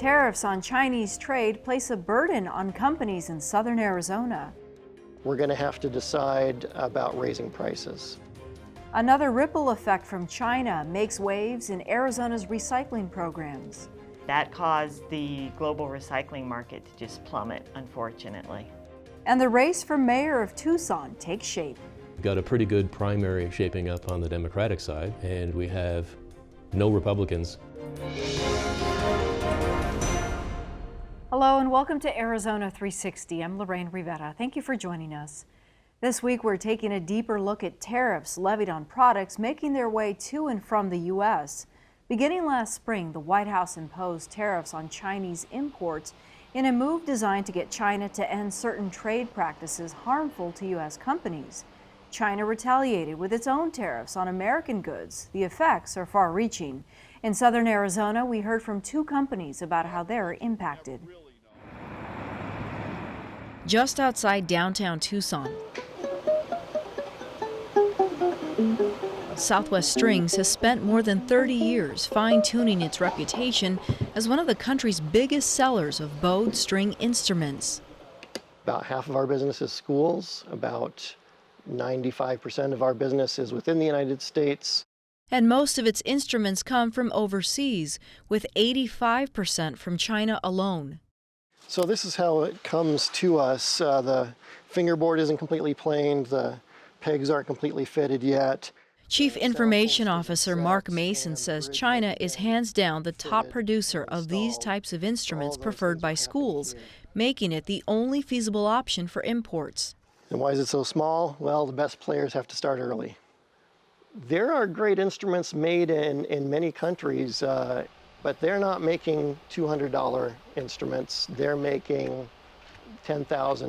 Tariffs on Chinese trade place a burden on companies in southern Arizona. We're going to have to decide about raising prices. Another ripple effect from China makes waves in Arizona's recycling programs. That caused the global recycling market to just plummet, unfortunately. And the race for mayor of Tucson takes shape. We've got a pretty good primary shaping up on the Democratic side, and we have no Republicans. Hello and welcome to Arizona 360. I'm Lorraine Rivera. Thank you for joining us. This week we're taking a deeper look at tariffs levied on products making their way to and from the U.S. Beginning last spring, the White House imposed tariffs on Chinese imports in a move designed to get China to end certain trade practices harmful to U.S. companies. China retaliated with its own tariffs on American goods. The effects are far-reaching. In southern Arizona, we heard from two companies about how they're impacted. Just outside downtown Tucson, Southwest Strings has spent more than 30 years fine-tuning its reputation as one of the country's biggest sellers of bowed string instruments. About half of our business is schools, about 95% of our business is within the United States. And most of its instruments come from overseas, with 85% from China alone. So this is how it comes to us. The fingerboard isn't completely planed, the pegs aren't completely fitted yet. Chief Information Officer Mark Mason says China is hands down the top producer of these types of instruments preferred by schools, making it the only feasible option for imports. And why is it so small? Well, the best players have to start early. There are great instruments made in many countries, but they're not making $200 instruments. They're making $10,000,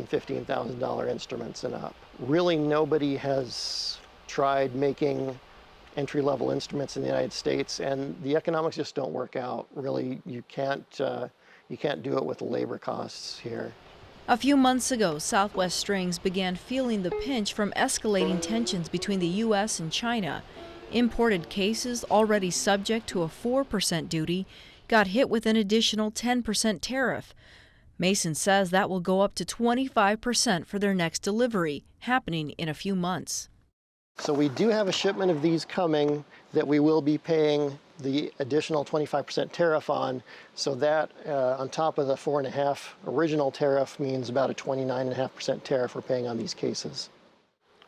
$15,000 instruments and up. Really, nobody has tried making entry-level instruments in the United States, and the economics just don't work out. Really, you can't do it with the labor costs here. A few months ago, Southwest Strings began feeling the pinch from escalating tensions between the U.S. and China. Imported cases already subject to a 4% duty got hit with an additional 10% tariff. Mason says that will go up to 25% for their next delivery, happening in a few months. So we do have a shipment of these coming that we will be paying the additional 25% tariff on. So that on top of the 4.5% original tariff means about a 29.5% tariff we're paying on these cases.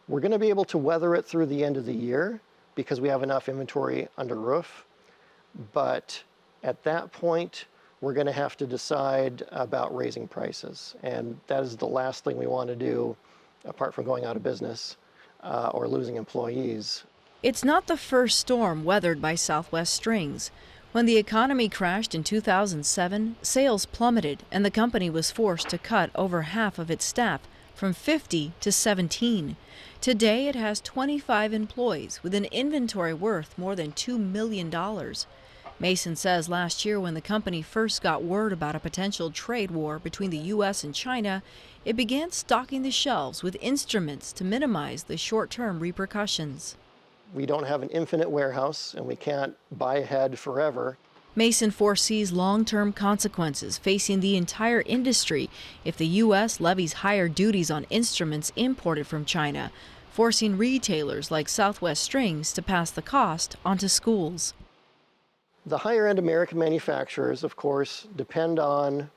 We're going to be able to weather it through the end of the year because we have enough inventory under roof. But at that point, we're going to have to decide about raising prices. And that is the last thing we want to do, apart from going out of business or losing employees. It's not the first storm weathered by Southwest Strings. When the economy crashed in 2007, sales plummeted and the company was forced to cut over half of its staff, from 50 to 17. Today it has 25 employees with an inventory worth more than $2 million. Mason says last year when the company first got word about a potential trade war between the U.S. and China, it began stocking the shelves with instruments to minimize the short-term repercussions. We don't have an infinite warehouse and we can't buy ahead forever. Mason foresees long-term consequences facing the entire industry if the U.S. levies higher duties on instruments imported from China, forcing retailers like Southwest Strings to pass the cost onto schools. The higher-end American manufacturers, of course, depend on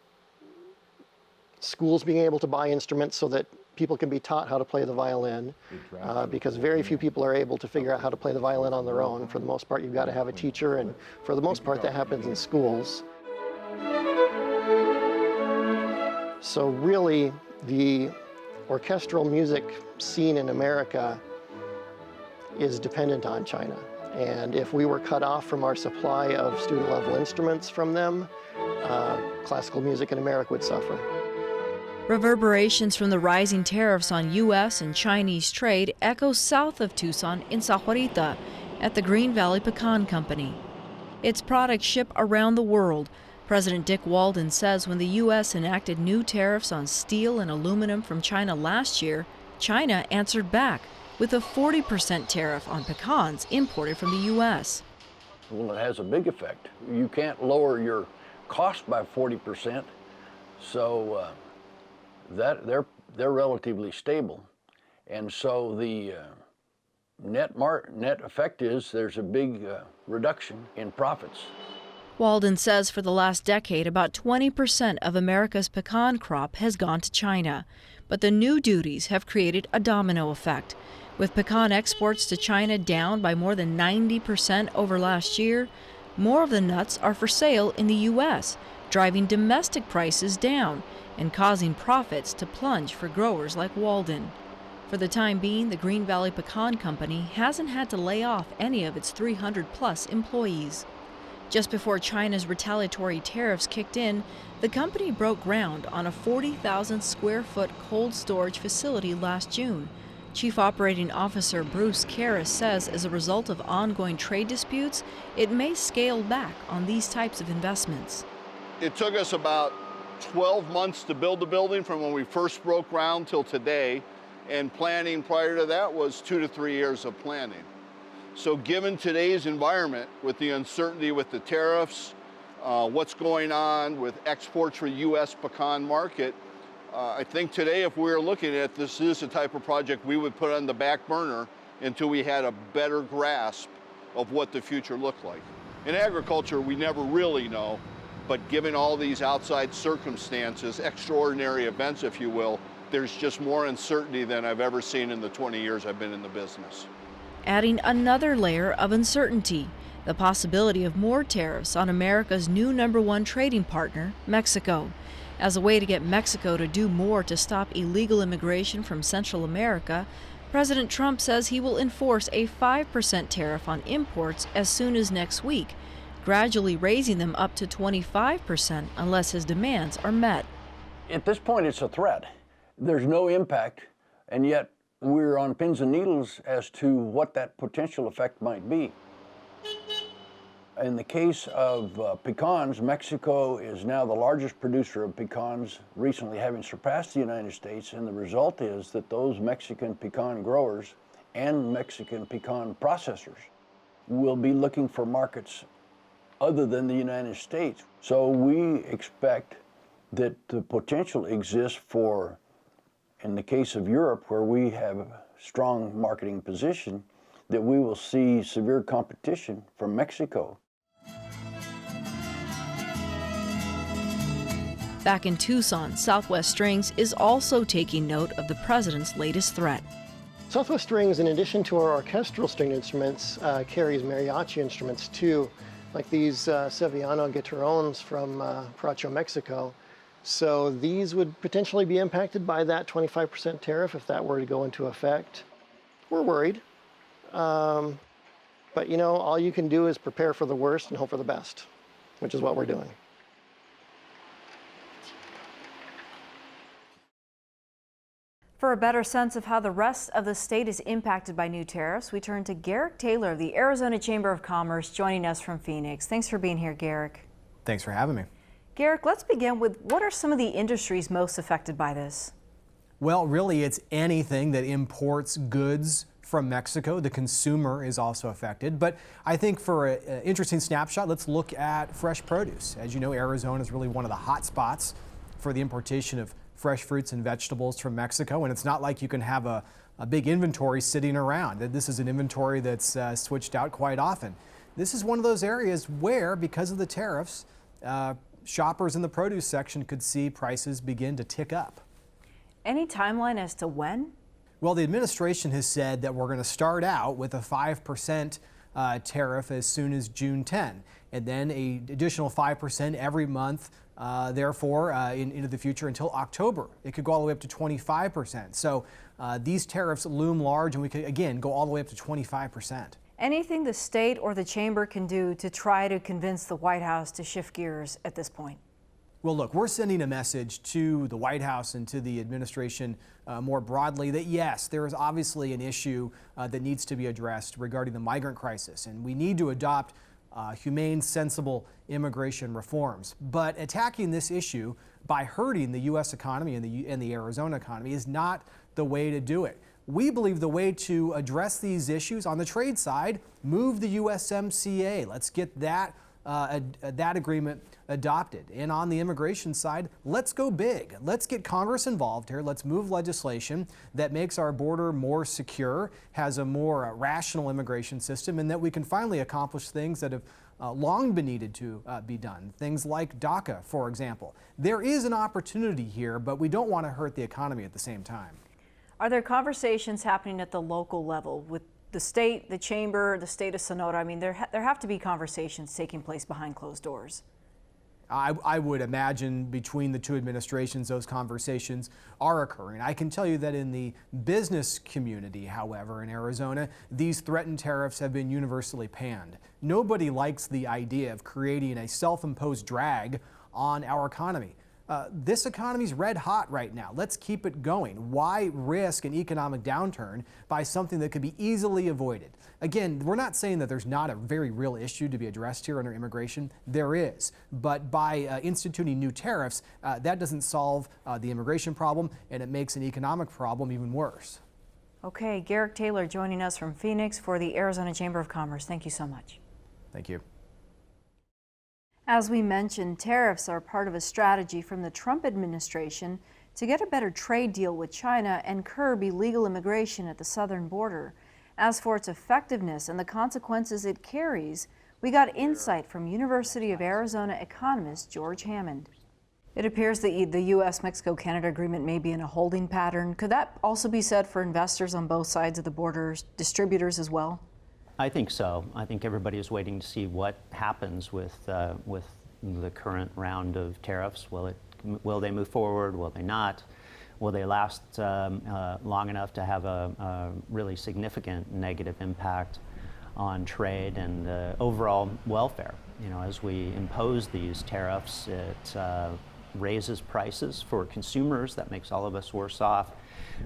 schools being able to buy instruments so that people can be taught how to play the violin, because very few people are able to figure out how to play the violin on their own. For the most part, you've got to have a teacher, and for the most part, that happens in schools. So really, the orchestral music scene in America is dependent on China. And if we were cut off from our supply of student-level instruments from them, classical music in America would suffer. Reverberations from the rising tariffs on U.S. and Chinese trade echo south of Tucson in Sahuarita at the Green Valley Pecan Company. Its products ship around the world. President Dick Walden says when the U.S. enacted new tariffs on steel and aluminum from China last year, China answered back with a 40% tariff on pecans imported from the U.S. Well, it has a big effect. You can't lower your cost by 40%. So that they're relatively stable. And so the net effect is there's a big reduction in profits. Walden says for the last decade, about 20% of America's pecan crop has gone to China. But the new duties have created a domino effect. With pecan exports to China down by more than 90% over last year, more of the nuts are for sale in the U.S., driving domestic prices down and causing profits to plunge for growers like Walden. For the time being, the Green Valley Pecan Company hasn't had to lay off any of its 300-plus employees. Just before China's retaliatory tariffs kicked in, the company broke ground on a 40,000 square foot cold storage facility last June. Chief Operating Officer Bruce Karras says as a result of ongoing trade disputes, it may scale back on these types of investments. It took us about 12 months to build the building from when we first broke ground till today, and planning prior to that was 2 to 3 years of planning. So given today's environment with the uncertainty with the tariffs, what's going on with exports for U.S. pecan market, I think today if we were looking at this is the type of project we would put on the back burner until we had a better grasp of what the future looked like. In agriculture, we never really know, but given all these outside circumstances, extraordinary events, if you will, there's just more uncertainty than I've ever seen in the 20 years I've been in the business. Adding another layer of uncertainty, the possibility of more tariffs on America's new #1 trading partner, Mexico. As a way to get Mexico to do more to stop illegal immigration from Central America, President Trump says he will enforce a 5% tariff on imports as soon as next week, gradually raising them up to 25% unless his demands are met. At this point, it's a threat. There's no impact, and yet we're on pins and needles as to what that potential effect might be. In the case of pecans, Mexico is now the largest producer of pecans, recently having surpassed the United States, and the result is that those Mexican pecan growers and Mexican pecan processors will be looking for markets other than the United States. So we expect that the potential exists for, in the case of Europe, where we have a strong marketing position, that we will see severe competition from Mexico. Back in Tucson, Southwest Strings is also taking note of the president's latest threat. Southwest Strings, in addition to our orchestral string instruments, carries mariachi instruments too, like these Sevillano guitarrones from Paracho, Mexico. So these would potentially be impacted by that 25% tariff if that were to go into effect. We're worried, but you know, all you can do is prepare for the worst and hope for the best, which is what we're doing. For a better sense of how the rest of the state is impacted by new tariffs, we turn to Garrick Taylor of the Arizona Chamber of Commerce joining us from Phoenix. Thanks for being here, Garrick. Thanks for having me. Garrick, let's begin with what are some of the industries most affected by this? Well, really, it's anything that imports goods from Mexico. The consumer is also affected. But I think for an interesting snapshot, let's look at fresh produce. As you know, Arizona is really one of the hot spots for the importation of fresh fruits and vegetables from Mexico. And it's not like you can have a big inventory sitting around. This is an inventory that's switched out quite often. This is one of those areas where, because of the tariffs, shoppers in the produce section could see prices begin to tick up. Any timeline as to when? Well, the administration has said that we're going to start out with a 5% tariff as soon as June 10, and then an additional 5% every month, therefore, into the future until October. It could go all the way up to 25%. So these tariffs loom large, and we could, again, go all the way up to 25%. Anything the state or the chamber can do to try to convince the White House to shift gears at this point? Well, look, we're sending a message to the White House and to the administration more broadly that, yes, there is obviously an issue that needs to be addressed regarding the migrant crisis, and we need to adopt humane, sensible immigration reforms. But attacking this issue by hurting the U.S. economy and the Arizona economy is not the way to do it. We believe the way to address these issues on the trade side, move the USMCA. Let's get that that agreement adopted. And on the immigration side, let's go big. Let's get Congress involved here. Let's move legislation that makes our border more secure, has a more rational immigration system, and that we can finally accomplish things that have long been needed to be done. Things like DACA, for example. There is an opportunity here, but we don't want to hurt the economy at the same time. Are there conversations happening at the local level with the state, the chamber, the state of Sonora? I mean, there have to be conversations taking place behind closed doors. I would imagine between the two administrations, those conversations are occurring. I can tell you that in the business community, however, in Arizona, these threatened tariffs have been universally panned. Nobody likes the idea of creating a self-imposed drag on our economy. This economy's red hot right now. Let's keep it going. Why risk an economic downturn by something that could be easily avoided? Again, we're not saying that there's not a very real issue to be addressed here under immigration. There is. But by instituting new tariffs, that doesn't solve the immigration problem, and it makes an economic problem even worse. Okay, Garrick Taylor joining us from Phoenix for the Arizona Chamber of Commerce. Thank you so much. Thank you. As we mentioned, tariffs are part of a strategy from the Trump administration to get a better trade deal with China and curb illegal immigration at the southern border. As for its effectiveness and the consequences it carries, we got insight from University of Arizona economist George Hammond. It appears that the U.S.-Mexico-Canada agreement may be in a holding pattern. Could that also be said for investors on both sides of the border, distributors as well? I think so. I think everybody is waiting to see what happens with the current round of tariffs. Will they move forward? Will they not? Will they last long enough to have a really significant negative impact on trade and overall welfare? You know, as we impose these tariffs, it raises prices for consumers. That makes all of us worse off.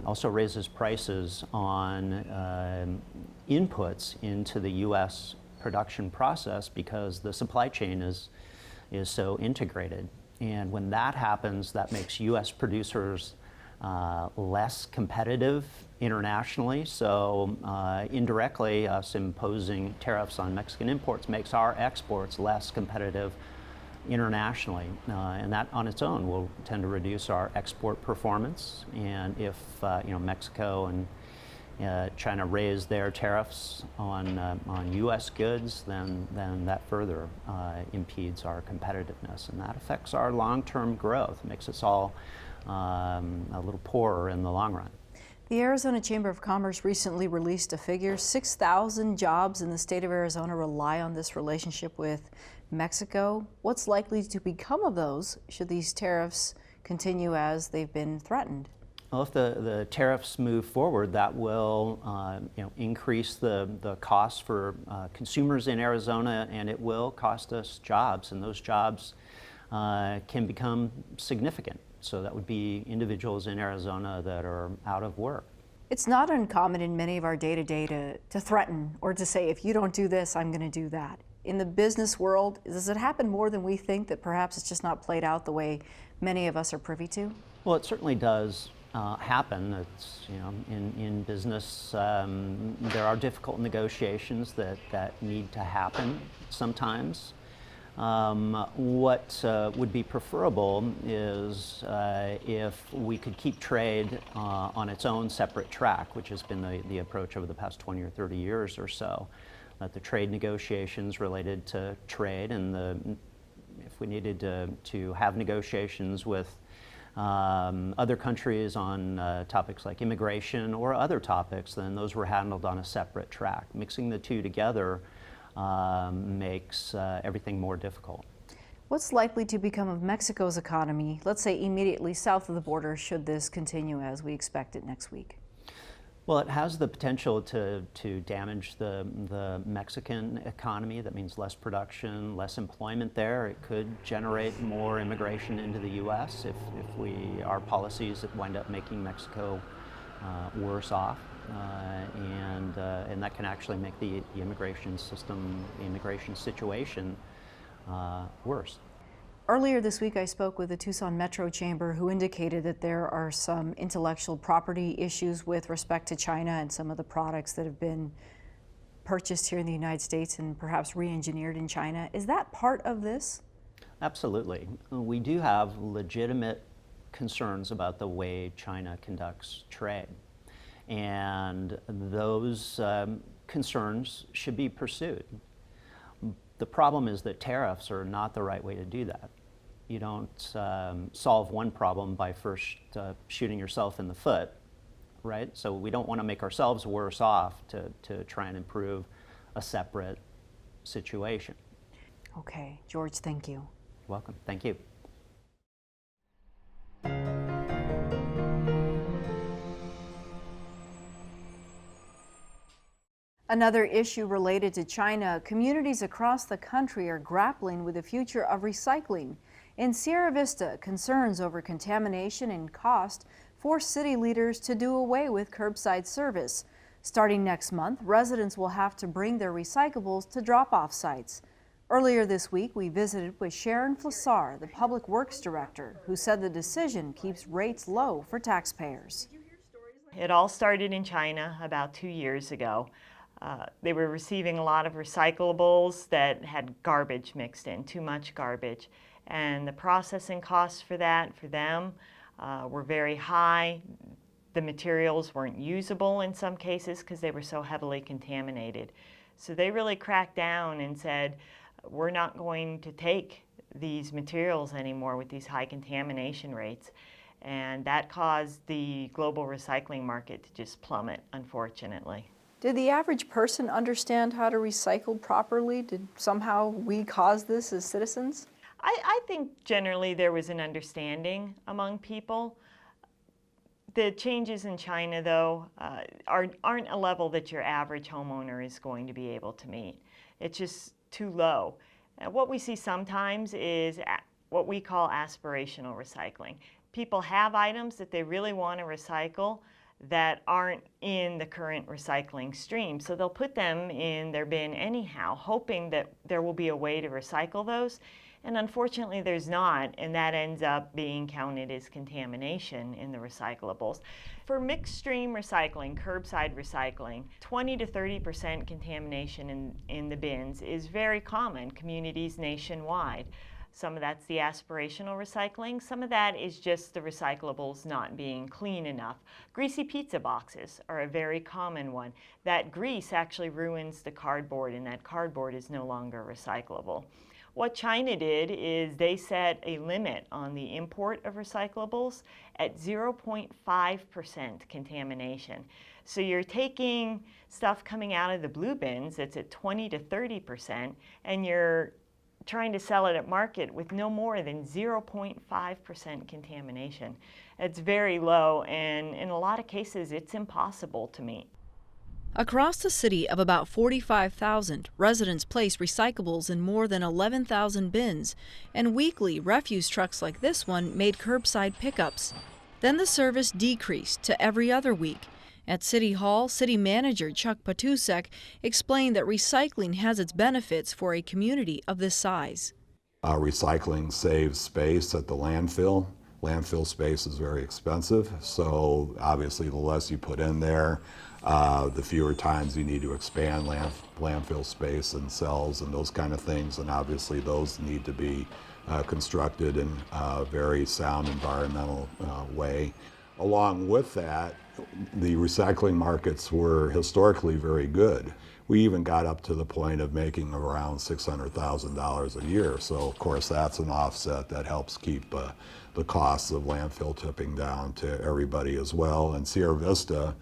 Also raises prices on inputs into the U.S. production process because the supply chain is so integrated. And when that happens, that makes U.S. producers less competitive internationally. So indirectly, us imposing tariffs on Mexican imports makes our exports less competitive internationally, and that on its own will tend to reduce our export performance. And if Mexico and China raise their tariffs on U.S. goods, then that further impedes our competitiveness, and that affects our long-term growth. It makes us all a little poorer in the long run. The Arizona Chamber of Commerce recently released a figure. 6,000 jobs in the state of Arizona rely on this relationship with Mexico. What's likely to become of those should these tariffs continue as they've been threatened? Well, if the tariffs move forward, that will increase the cost for consumers in Arizona, and it will cost us jobs, and those jobs can become significant. So that would be individuals in Arizona that are out of work. It's not uncommon in many of our day-to-day to threaten or to say, if you don't do this, I'm going to do that. In the business world, does it happen more than we think, that perhaps it's just not played out the way many of us are privy to? Well, it certainly does happen. It's, in business, there are difficult negotiations that need to happen sometimes. What would be preferable is if we could keep trade on its own separate track, which has been the approach over the past 20 or 30 years or so. That the trade negotiations related to trade, and if we needed to have negotiations with other countries on topics like immigration or other topics, then those were handled on a separate track. Mixing the two together makes everything more difficult. What's likely to become of Mexico's economy, let's say immediately south of the border, should this continue as we expect it next week? Well, it has the potential to damage the Mexican economy. That means less production, less employment there. It could generate more immigration into the U.S. if our policies wind up making Mexico worse off. And that can actually make the immigration system, the immigration situation worse. Earlier this week, I spoke with the Tucson Metro Chamber, who indicated that there are some intellectual property issues with respect to China and some of the products that have been purchased here in the United States and perhaps re-engineered in China. Is that part of this? Absolutely. We do have legitimate concerns about the way China conducts trade. And those concerns should be pursued. The problem is that tariffs are not the right way to do that. You don't solve one problem by first shooting yourself in the foot, right? So we don't want to make ourselves worse off to try and improve a separate situation. Okay, George, thank you. Welcome. Thank you. Another issue related to China, communities across the country are grappling with the future of recycling. In Sierra Vista, concerns over contamination and cost force city leaders to do away with curbside service. Starting next month, residents will have to bring their recyclables to drop-off sites. Earlier this week, we visited with Sharon Flassar, the Public Works Director, who said the decision keeps rates low for taxpayers. It all started in China about 2 years ago. They were receiving a lot of recyclables that had garbage mixed in, too much garbage. And the processing costs for that, for them, were very high. The materials weren't usable in some cases because they were so heavily contaminated. So they really cracked down and said, we're not going to take these materials anymore with these high contamination rates. And that caused the global recycling market to just plummet, unfortunately. Did the average person understand how to recycle properly? Did somehow we cause this as citizens? I think generally there was an understanding among people. The changes in China, though, aren't a level that your average homeowner is going to be able to meet. It's just too low. What we see sometimes is what we call aspirational recycling. People have items that they really want to recycle that aren't in the current recycling stream. So they'll put them in their bin anyhow, hoping that there will be a way to recycle those. And unfortunately, there's not, and that ends up being counted as contamination in the recyclables. For mixed stream recycling, curbside recycling, 20 to 30% contamination in the bins is very common, communities nationwide. Some of that's the aspirational recycling. Some of that is just the recyclables not being clean enough. Greasy pizza boxes are a very common one. That grease actually ruins the cardboard, and that cardboard is no longer recyclable. What China did is they set a limit on the import of recyclables at 0.5% contamination. So you're taking stuff coming out of the blue bins that's at 20 to 30%, and you're trying to sell it at market with no more than 0.5% contamination. It's very low, and in a lot of cases, it's impossible to meet. Across the city of about 45,000, residents place recyclables in more than 11,000 bins, and weekly refuse trucks like this one made curbside pickups. Then the service decreased to every other week. At City Hall, City Manager Chuck Patusek explained that recycling has its benefits for a community of this size. Recycling saves space at the landfill. Landfill space is very expensive, so obviously the less you put in there, the fewer times you need to expand landfill space and cells and those kind of things, and obviously those need to be constructed in a very sound environmental way. Along with that, the recycling markets were historically very good. We even got up to the point of making around $600,000 a year. So of course that's an offset that helps keep the costs of landfill tipping down to everybody as well. And Sierra Vista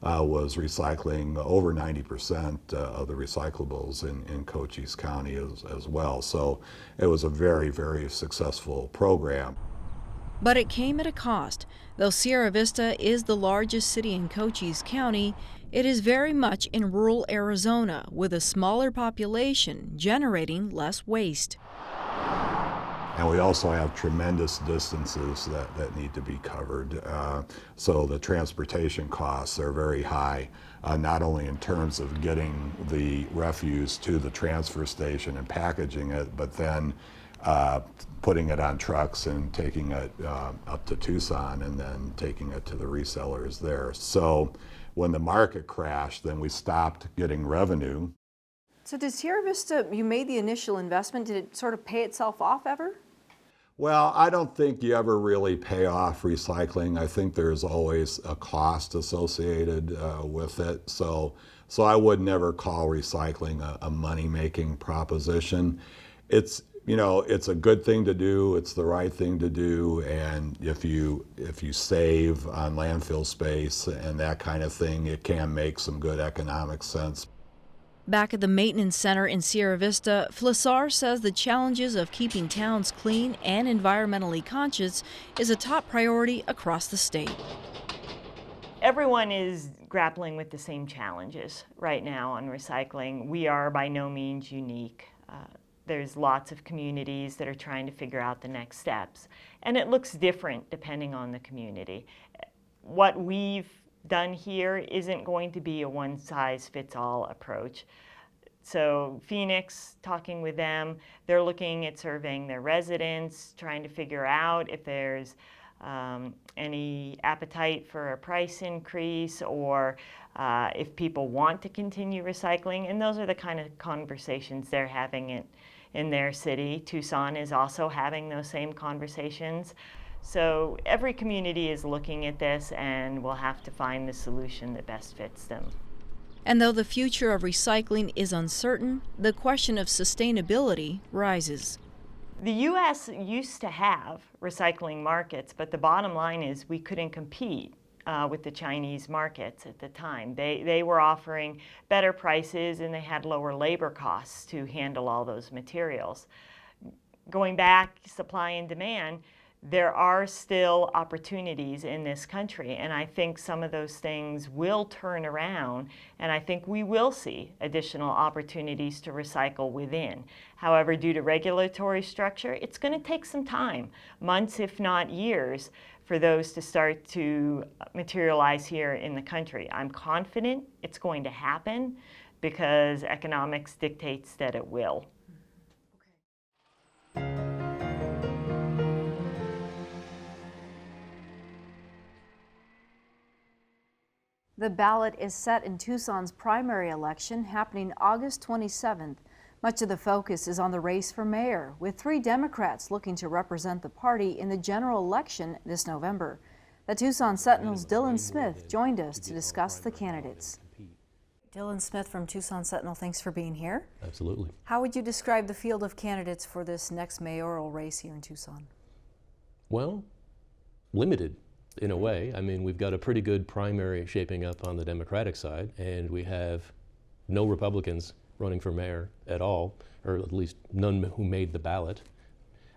was recycling over 90% of the recyclables in Cochise County as well. So it was a very, very successful program. But it came at a cost. Though Sierra Vista is the largest city in Cochise County, it is very much in rural Arizona with a smaller population generating less waste. And we also have tremendous distances that need to be covered. So the transportation costs are very high, not only in terms of getting the refuse to the transfer station and packaging it, but then putting it on trucks and taking it up to Tucson and then taking it to the resellers there. So when the market crashed, then we stopped getting revenue. So did Sierra Vista, you made the initial investment, did it sort of pay itself off ever? Well, I don't think you ever really pay off recycling. I think there's always a cost associated with it. So I would never call recycling a money-making proposition. It's a good thing to do. It's the right thing to do. And if you save on landfill space and that kind of thing, it can make some good economic sense. Back at the maintenance center in Sierra Vista, Flassar says the challenges of keeping towns clean and environmentally conscious is a top priority across the state. Everyone is grappling with the same challenges right now on recycling. We are by no means unique. There's lots of communities that are trying to figure out the next steps, and it looks different depending on the community. What we've done here isn't going to be a one-size-fits-all approach. So Phoenix, talking with them, they're looking at surveying their residents, trying to figure out if there's any appetite for a price increase or if people want to continue recycling. And those are the kind of conversations they're having in their city. Tucson is also having those same conversations. So every community is looking at this and will have to find the solution that best fits them. And though the future of recycling is uncertain, the question of sustainability rises. The U.S. used to have recycling markets, but the bottom line is we couldn't compete with the Chinese markets at the time. They were offering better prices and they had lower labor costs to handle all those materials. Going back, supply and demand, there are still opportunities in this country, and I think some of those things will turn around, and I think we will see additional opportunities to recycle within. However, due to regulatory structure, it's going to take some time, months if not years, for those to start to materialize here in the country. I'm confident it's going to happen because economics dictates that it will. The ballot is set in Tucson's primary election happening August 27th. Much of the focus is on the race for mayor, with 3 Democrats looking to represent the party in the general election this November. The Tucson Sentinel's Dylan Smith joined us to discuss the candidates. Dylan Smith from Tucson Sentinel, thanks for being here. Absolutely. How would you describe the field of candidates for this next mayoral race here in Tucson? Well, limited. In a way. I mean, we've got a pretty good primary shaping up on the Democratic side, and we have no Republicans running for mayor at all, or at least none who made the ballot,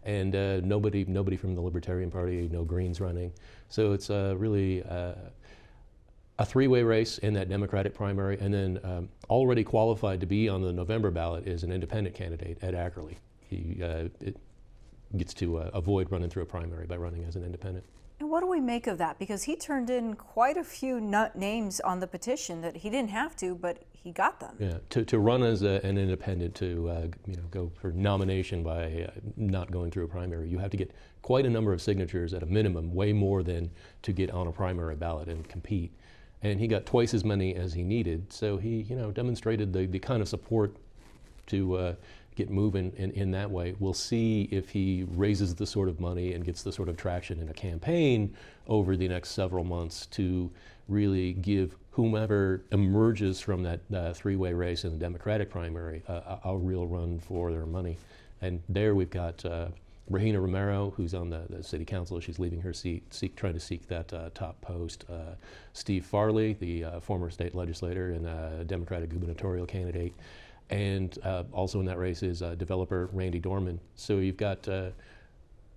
and nobody from the Libertarian Party, no Greens running. So it's really a 3-way race in that Democratic primary, and then already qualified to be on the November ballot is an independent candidate, Ed Ackerley. He gets to avoid running through a primary by running as an independent. And what do we make of that? Because he turned in quite a few names on the petition that he didn't have to, but he got them. Yeah, to run as an independent, to go for nomination by not going through a primary, you have to get quite a number of signatures at a minimum, way more than to get on a primary ballot and compete. And he got twice as many as he needed, so he demonstrated the kind of support to get moving in that way. We'll see if he raises the sort of money and gets the sort of traction in a campaign over the next several months to really give whomever emerges from that 3-way race in the Democratic primary a real run for their money. And there we've got Regina Romero, who's on the city council. She's leaving her seat, trying to seek that top post. Steve Farley, the former state legislator and Democratic gubernatorial candidate. And also in that race is developer Randy Dorman. So you've got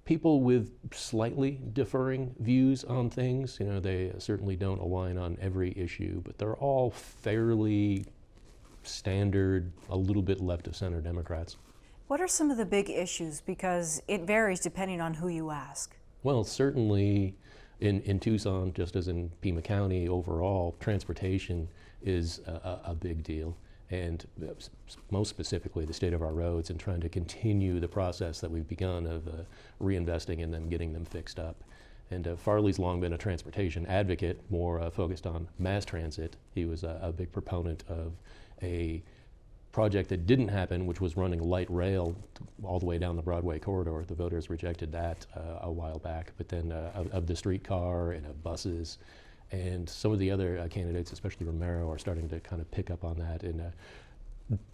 people with slightly differing views on things. They certainly don't align on every issue, but they're all fairly standard, a little bit left of center Democrats. What are some of the big issues? Because it varies depending on who you ask. Well, certainly in Tucson, just as in Pima County overall, transportation is a big deal. And most specifically, the state of our roads, and trying to continue the process that we've begun of reinvesting in them, getting them fixed up. And Farley's long been a transportation advocate, more focused on mass transit. He was a big proponent of a project that didn't happen, which was running light rail all the way down the Broadway corridor. The voters rejected that a while back, but then of the streetcar and of buses. And some of the other candidates, especially Romero, are starting to kind of pick up on that and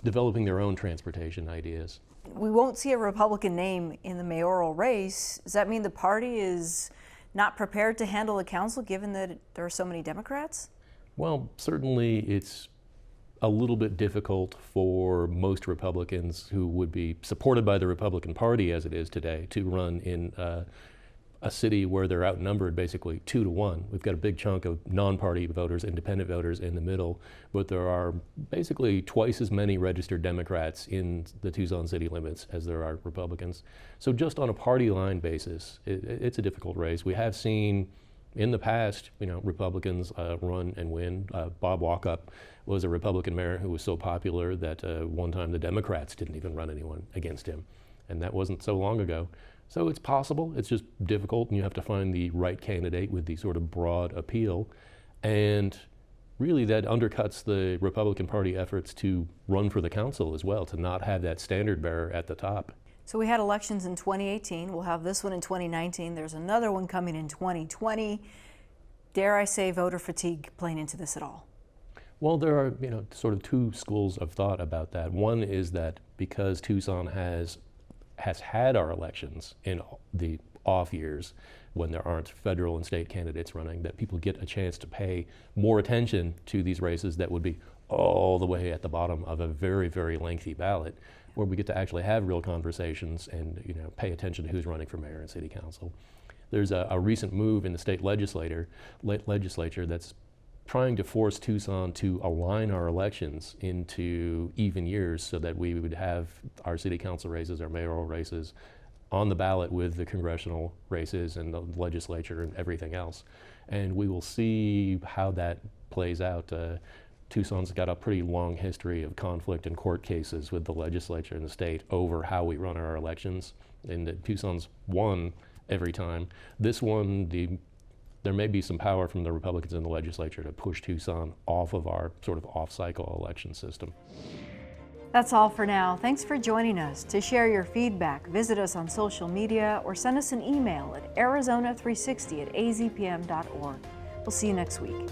developing their own transportation ideas. We won't see a Republican name in the mayoral race. Does that mean the party is not prepared to handle the council, given that there are so many Democrats? Well, certainly it's a little bit difficult for most Republicans who would be supported by the Republican Party as it is today to run in a city where they're outnumbered basically 2-to-1. We've got a big chunk of non-party voters, independent voters in the middle, but there are basically twice as many registered Democrats in the Tucson city limits as there are Republicans. So just on a party line basis, it's a difficult race. We have seen in the past, Republicans run and win. Bob Walkup was a Republican mayor who was so popular that one time the Democrats didn't even run anyone against him, and that wasn't so long ago. So it's possible, it's just difficult, and you have to find the right candidate with the sort of broad appeal. And really that undercuts the Republican Party efforts to run for the council as well, to not have that standard bearer at the top. So we had elections in 2018, we'll have this one in 2019, there's another one coming in 2020. Dare I say voter fatigue playing into this at all? Well, there are sort of two schools of thought about that. One is that because Tucson has had our elections in the off years when there aren't federal and state candidates running, that people get a chance to pay more attention to these races that would be all the way at the bottom of a very, very lengthy ballot, where we get to actually have real conversations and pay attention to who's running for mayor and city council. There's a recent move in the state legislature that's trying to force Tucson to align our elections into even years so that we would have our city council races, our mayoral races on the ballot with the congressional races and the legislature and everything else. And we will see how that plays out. Tucson's got a pretty long history of conflict and court cases with the legislature and the state over how we run our elections. And Tucson's won every time. This one, there may be some power from the Republicans in the legislature to push Tucson off of our sort of off-cycle election system. That's all for now. Thanks for joining us. To share your feedback, visit us on social media or send us an email at arizona360@azpm.org. We'll see you next week.